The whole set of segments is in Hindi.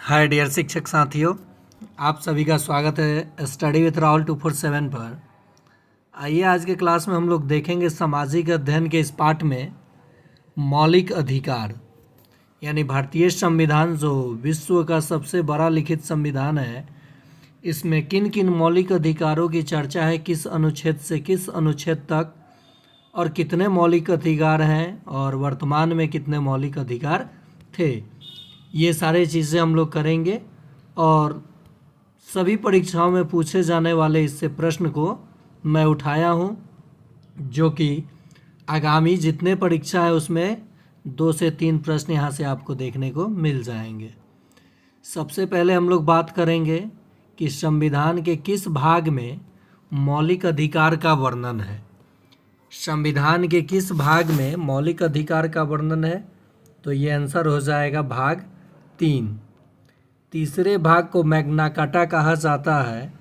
हाय डियर शिक्षक साथियों, आप सभी का स्वागत है स्टडी विथ राहुल 247 पर। आइए आज के क्लास में हम लोग देखेंगे सामाजिक अध्ययन के इस पाठ में मौलिक अधिकार यानी भारतीय संविधान जो विश्व का सबसे बड़ा लिखित संविधान है, इसमें किन किन मौलिक अधिकारों की चर्चा है, किस अनुच्छेद से किस अनुच्छेद तक और कितने मौलिक अधिकार हैं और वर्तमान में कितने मौलिक अधिकार थे। ये सारे चीज़ें हम लोग करेंगे और सभी परीक्षाओं में पूछे जाने वाले इससे प्रश्न को मैं उठाया हूँ, जो कि आगामी जितने परीक्षा है उसमें 2 से 3 प्रश्न यहाँ से आपको देखने को मिल जाएंगे। सबसे पहले हम लोग बात करेंगे कि संविधान के किस भाग में मौलिक अधिकार का वर्णन है। संविधान के किस भाग में मौलिक अधिकार का वर्णन है, तो ये आंसर हो जाएगा भाग 3। तीसरे भाग को मैग्ना कार्टा कहा जाता है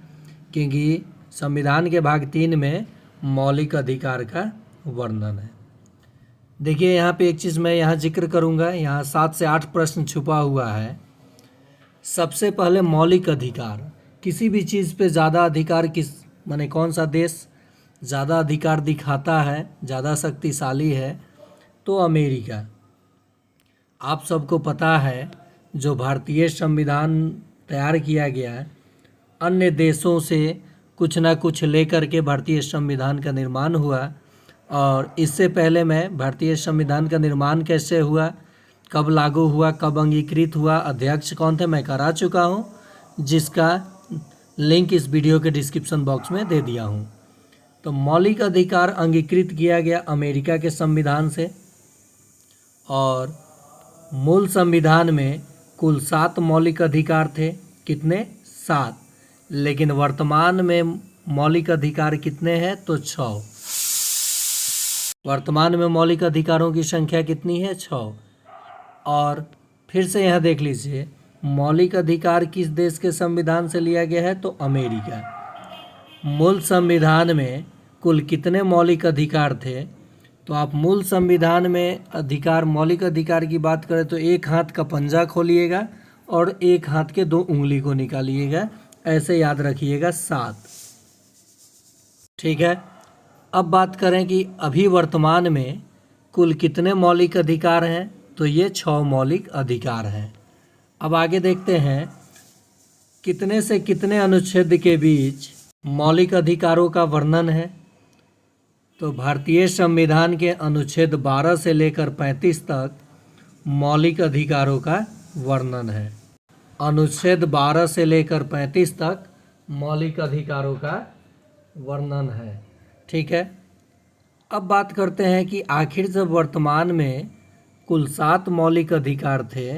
क्योंकि संविधान के भाग 3 में मौलिक अधिकार का वर्णन है। देखिए यहाँ पे एक चीज़ मैं यहाँ जिक्र करूँगा, यहाँ 7 से 8 प्रश्न छुपा हुआ है। सबसे पहले मौलिक अधिकार, किसी भी चीज़ पे ज़्यादा अधिकार माने कौन सा देश ज़्यादा अधिकार दिखाता है, ज़्यादा शक्तिशाली है, तो अमेरिका। आप सबको पता है जो भारतीय संविधान तैयार किया गया है, अन्य देशों से कुछ ना कुछ लेकर के भारतीय संविधान का निर्माण हुआ। और इससे पहले मैं भारतीय संविधान का निर्माण कैसे हुआ, कब लागू हुआ, कब अंगीकृत हुआ, अध्यक्ष कौन थे, मैं करा चुका हूँ, जिसका लिंक इस वीडियो के डिस्क्रिप्शन बॉक्स में दे दिया हूँ। तो मौलिक अधिकार अंगीकृत किया गया अमेरिका के संविधान से और मूल संविधान में कुल 7 मौलिक अधिकार थे। कितने? 7। लेकिन वर्तमान में मौलिक अधिकार कितने हैं, तो 6। वर्तमान में मौलिक अधिकारों की संख्या कितनी है? 6। और फिर से यहाँ देख लीजिए, मौलिक अधिकार किस देश के संविधान से लिया गया है, तो अमेरिका। मूल संविधान में कुल कितने मौलिक अधिकार थे, तो आप मूल संविधान में मौलिक अधिकार की बात करें तो एक हाथ का पंजा खोलिएगा और एक हाथ के 2 उंगली को निकालिएगा, ऐसे याद रखिएगा 7। ठीक है। अब बात करें कि अभी वर्तमान में कुल कितने मौलिक अधिकार हैं, तो ये 6 मौलिक अधिकार हैं। अब आगे देखते हैं कितने से कितने अनुच्छेद के बीच मौलिक अधिकारों का वर्णन है। तो भारतीय संविधान के अनुच्छेद 12 से लेकर 35 तक मौलिक अधिकारों का वर्णन है। अनुच्छेद 12 से लेकर 35 तक मौलिक अधिकारों का वर्णन है। ठीक है। अब बात करते हैं कि आखिर जब वर्तमान में कुल 7 मौलिक अधिकार थे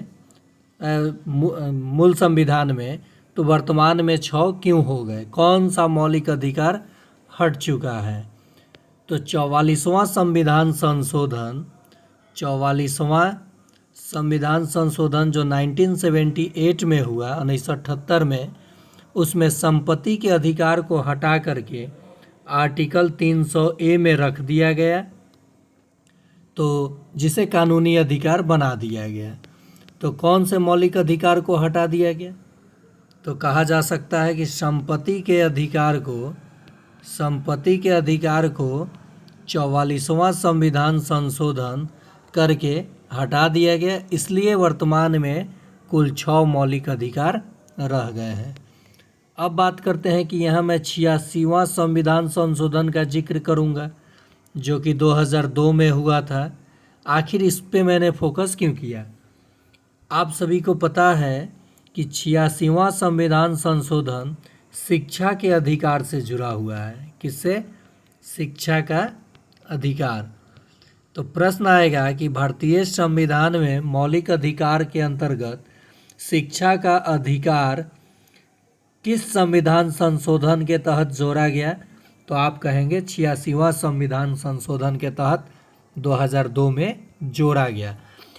मूल संविधान में, तो वर्तमान में 6 क्यों हो गए, कौन सा मौलिक अधिकार हट चुका है। तो 44वां संविधान संशोधन, 44वां संविधान संशोधन जो 1978 में हुआ, 1978 में, उसमें संपत्ति के अधिकार को हटा करके आर्टिकल 300A में रख दिया गया, तो जिसे कानूनी अधिकार बना दिया गया। तो कौन से मौलिक अधिकार को हटा दिया गया, तो कहा जा सकता है कि संपत्ति के अधिकार को 44वां संविधान संशोधन करके हटा दिया गया, इसलिए वर्तमान में कुल 6 मौलिक अधिकार रह गए हैं। अब बात करते हैं कि यहाँ मैं 86वां संविधान संशोधन का जिक्र करूँगा, जो कि 2002 में हुआ था। आखिर इस पे मैंने फोकस क्यों किया, आप सभी को पता है कि 86वां संविधान संशोधन शिक्षा के अधिकार से जुड़ा हुआ है। किससे? शिक्षा का अधिकार। तो प्रश्न आएगा कि भारतीय संविधान में मौलिक अधिकार के अंतर्गत शिक्षा का अधिकार किस संविधान संशोधन के तहत जोड़ा गया, तो आप कहेंगे 86वां संविधान संशोधन के तहत 2002 में जोड़ा गया।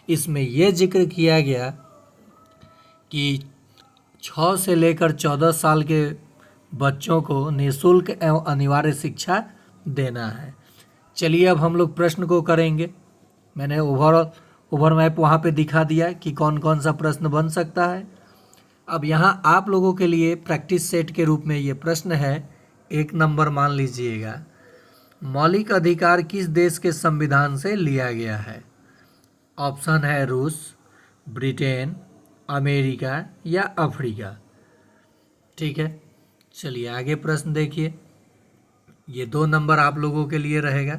इसमें यह जिक्र किया गया कि 6 से लेकर 14 साल के बच्चों को निःशुल्क एवं अनिवार्य शिक्षा देना है। चलिए अब हम लोग प्रश्न को करेंगे। मैंने ओवरमैप वहाँ पे दिखा दिया कि कौन कौन सा प्रश्न बन सकता है। अब यहाँ आप लोगों के लिए प्रैक्टिस सेट के रूप में ये प्रश्न है, 1 नंबर मान लीजिएगा। मौलिक अधिकार किस देश के संविधान से लिया गया है? ऑप्शन है रूस, ब्रिटेन, अमेरिका या अफ्रीका। ठीक है, चलिए आगे प्रश्न देखिए। ये 2 नंबर आप लोगों के लिए रहेगा।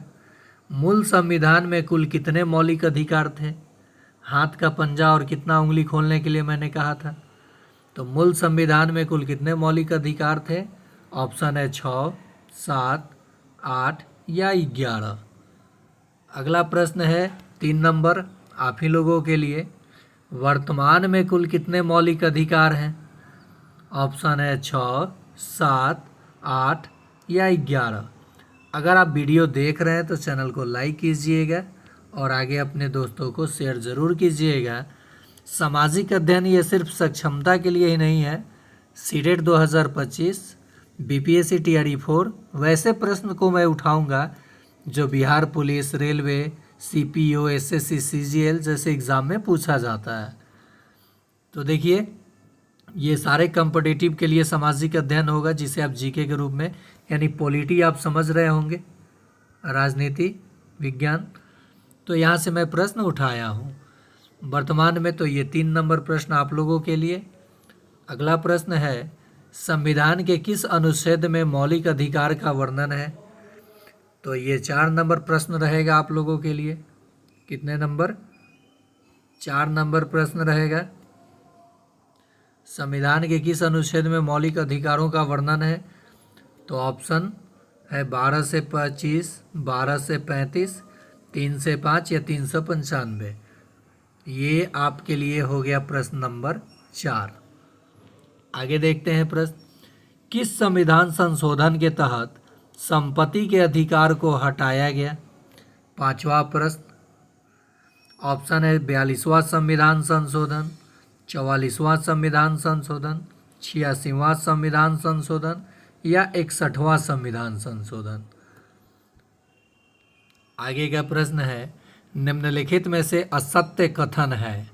मूल संविधान में कुल कितने मौलिक अधिकार थे? हाथ का पंजा और कितना उंगली खोलने के लिए मैंने कहा था। तो मूल संविधान में कुल कितने मौलिक अधिकार थे? ऑप्शन है 6, 7, 8 या 11। अगला प्रश्न है 3 नंबर आप ही लोगों के लिए। वर्तमान में कुल कितने मौलिक अधिकार हैं? ऑप्शन है 6, 7, 8 या 11। अगर आप वीडियो देख रहे हैं तो चैनल को लाइक कीजिएगा और आगे अपने दोस्तों को शेयर ज़रूर कीजिएगा। सामाजिक अध्ययन ये सिर्फ सक्षमता के लिए ही नहीं है। सीटेट 2025, बीपीएससी टीआरई 4 वैसे प्रश्न को मैं उठाऊंगा जो Bihar police, railway, CPO, SSC, CGL जैसे एग्ज़ाम में पूछा जाता है। तो देखिए ये सारे कॉम्पिटिटिव के लिए सामाजिक अध्ययन होगा, जिसे आप जीके के रूप में यानी पॉलिटी आप समझ रहे होंगे, राजनीति विज्ञान। तो यहाँ से मैं प्रश्न उठाया हूँ वर्तमान में। तो ये 3 नंबर प्रश्न आप लोगों के लिए। अगला प्रश्न है संविधान के किस अनुच्छेद में मौलिक अधिकार का वर्णन है? तो ये 4 नंबर प्रश्न रहेगा आप लोगों के लिए। कितने नंबर? 4 नंबर प्रश्न रहेगा। संविधान के किस अनुच्छेद में मौलिक अधिकारों का वर्णन है? तो ऑप्शन है 12 से 25, 12 से 35, 3 से 5 या 395। ये आपके लिए हो गया प्रश्न नंबर 4। आगे देखते हैं प्रश्न। किस संविधान संशोधन के तहत संपत्ति के अधिकार को हटाया गया? 5वां प्रश्न। ऑप्शन है 42वां संविधान संशोधन, 44वां संविधान संशोधन, 86वां संविधान संशोधन या 61वां संविधान संशोधन। आगे का प्रश्न है निम्नलिखित में से असत्य कथन है।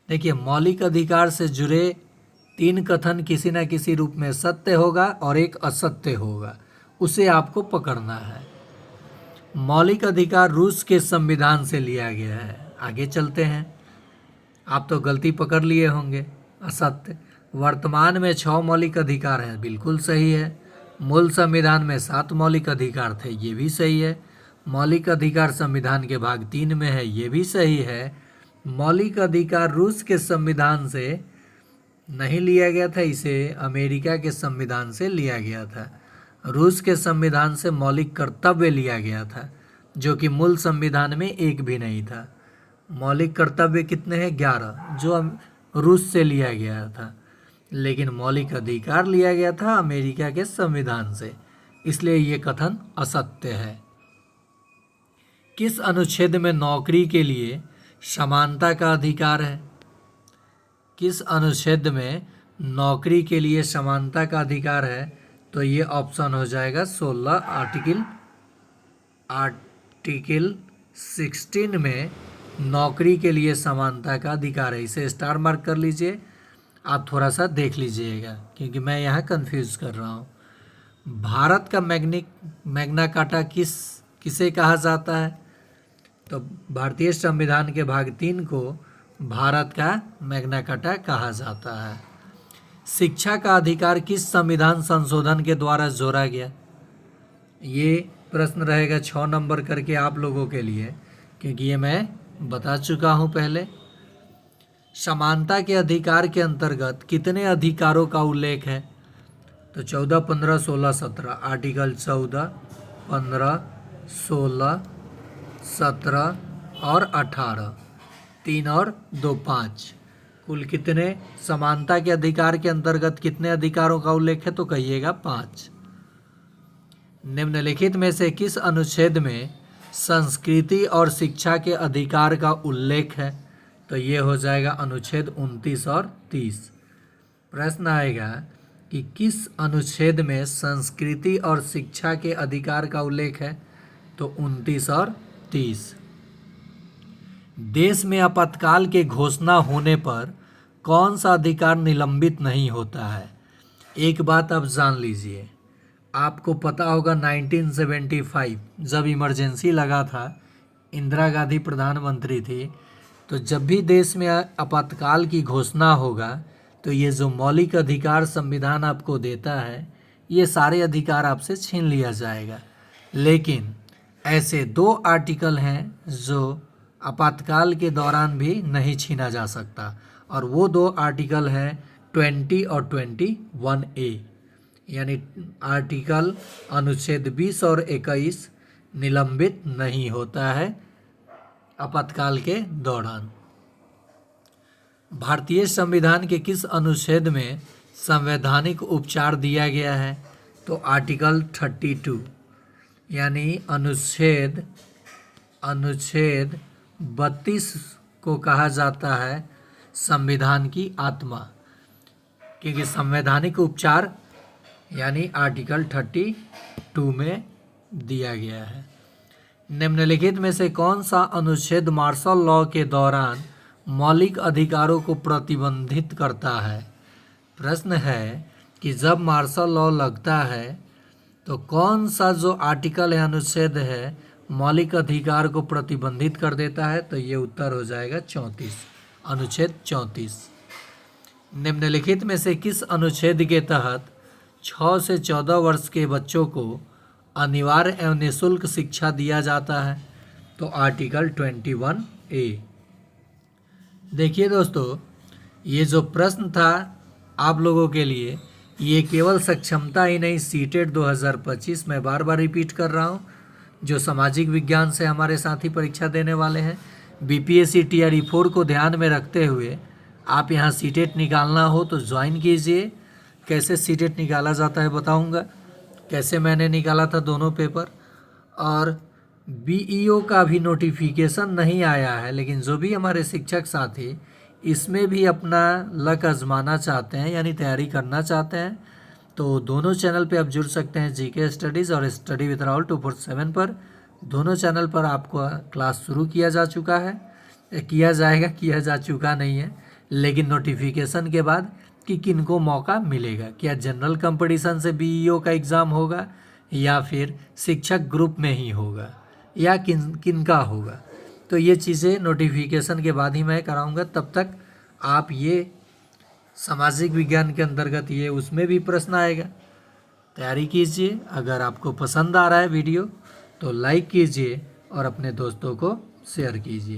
देखिए मौलिक अधिकार से जुड़े 3 कथन किसी न किसी रूप में सत्य होगा और एक असत्य होगा, उसे आपको पकड़ना है। मौलिक अधिकार रूस के संविधान से लिया गया है। आगे चलते हैं। आप तो गलती पकड़ लिए होंगे, असत्य। वर्तमान में 6 मौलिक अधिकार हैं, बिल्कुल सही है। मूल संविधान में 7 मौलिक अधिकार थे, ये भी सही है। मौलिक अधिकार संविधान के भाग 3 में है, ये भी सही है। मौलिक अधिकार रूस के संविधान से नहीं लिया गया था, इसे अमेरिका के संविधान से लिया गया था। रूस के संविधान से मौलिक कर्तव्य लिया गया था, जो कि मूल संविधान में एक भी नहीं था। मौलिक कर्तव्य कितने हैं? 11, जो रूस से लिया गया था। लेकिन मौलिक अधिकार लिया गया था अमेरिका के संविधान से, इसलिए ये कथन असत्य है। किस अनुच्छेद में नौकरी के लिए समानता का अधिकार है? किस अनुच्छेद में नौकरी के लिए समानता का अधिकार है? तो ये ऑप्शन हो जाएगा 16, आर्टिकल 16 में नौकरी के लिए समानता का अधिकार है। इसे स्टार मार्क कर लीजिए, आप थोड़ा सा देख लीजिएगा क्योंकि मैं यहाँ कंफ्यूज कर रहा हूँ। भारत का मैग्ना कार्टा किसे कहा जाता है? तो भारतीय संविधान के भाग 3 को भारत का मैग्ना कार्टा कहा जाता है। शिक्षा का अधिकार किस संविधान संशोधन के द्वारा जोड़ा गया? ये प्रश्न रहेगा 6 नंबर करके आप लोगों के लिए, क्योंकि ये मैं बता चुका हूँ पहले। समानता के अधिकार के अंतर्गत कितने अधिकारों का उल्लेख है? तो 14, 15, 16, 17। आर्टिकल 14, 15, 16, 17 और 18, 3 और 2, 5। कुल कितने समानता के अधिकार के अंतर्गत कितने अधिकारों का उल्लेख है? तो कहिएगा 5। निम्नलिखित में से किस अनुच्छेद में संस्कृति और शिक्षा के अधिकार का उल्लेख है? तो ये हो जाएगा अनुच्छेद 29 और 30। प्रश्न आएगा कि किस अनुच्छेद में संस्कृति और शिक्षा के अधिकार का उल्लेख है? तो 29 और 30। देश में आपातकाल के घोषणा होने पर कौन सा अधिकार निलंबित नहीं होता है। एक बात आप जान लीजिए, आपको पता होगा 1975 जब इमरजेंसी लगा था, इंदिरा गांधी प्रधानमंत्री थी, तो जब भी देश में आपातकाल की घोषणा होगा तो ये जो मौलिक अधिकार संविधान आपको देता है, ये सारे अधिकार आपसे छीन लिया जाएगा। लेकिन ऐसे 2 आर्टिकल हैं जो आपातकाल के दौरान भी नहीं छीना जा सकता, और वो 2 आर्टिकल हैं 20 और 21A, यानी आर्टिकल अनुच्छेद 20 और 21 निलंबित नहीं होता है आपातकाल के दौरान। भारतीय संविधान के किस अनुच्छेद में संवैधानिक उपचार दिया गया है? तो आर्टिकल 32, यानी अनुच्छेद 32 को कहा जाता है संविधान की आत्मा, क्योंकि संवैधानिक उपचार यानी आर्टिकल 32 में दिया गया है। निम्नलिखित में से कौन सा अनुच्छेद मार्शल लॉ के दौरान मौलिक अधिकारों को प्रतिबंधित करता है? प्रश्न है कि जब मार्शल लॉ लगता है तो कौन सा जो आर्टिकल है, अनुच्छेद है, मौलिक अधिकार को प्रतिबंधित कर देता है? तो ये उत्तर हो जाएगा 34, अनुच्छेद 34। निम्नलिखित में से किस अनुच्छेद के तहत 6 से 14 वर्ष के बच्चों को अनिवार्य एवं निःशुल्क शिक्षा दिया जाता है? तो आर्टिकल 21A। देखिए दोस्तों, ये जो प्रश्न था आप लोगों के लिए, ये केवल सक्षमता ही नहीं, सीटेट 2025 मैं बार बार रिपीट कर रहा हूँ, जो सामाजिक विज्ञान से हमारे साथी परीक्षा देने वाले हैं, बीपीएससी टीआरई 4 को ध्यान में रखते हुए आप यहाँ सीटेट निकालना हो तो ज्वाइन कीजिए। कैसे सीटेट निकाला जाता है बताऊँगा, कैसे मैंने निकाला था दोनों पेपर। और बीईओ का भी नोटिफिकेशन नहीं आया है, लेकिन जो भी हमारे शिक्षक साथी इसमें भी अपना लक आजमाना चाहते हैं, यानी तैयारी करना चाहते हैं, तो दोनों चैनल पे आप जुड़ सकते हैं, जीके स्टडीज़ और स्टडी विद राहुल 247 पर। दोनों चैनल पर आपको क्लास शुरू किया जा चुका है, किया जाएगा, किया जा चुका नहीं है, लेकिन नोटिफिकेशन के बाद कि किनको मौका मिलेगा, क्या जनरल कंपटीशन से बीईओ का एग्ज़ाम होगा या फिर शिक्षक ग्रुप में ही होगा या किनका होगा, तो ये चीज़ें नोटिफिकेशन के बाद ही मैं कराऊंगा। तब तक आप ये सामाजिक विज्ञान के अंतर्गत ये उसमें भी प्रश्न आएगा, तैयारी कीजिए। अगर आपको पसंद आ रहा है वीडियो तो लाइक कीजिए और अपने दोस्तों को शेयर कीजिए।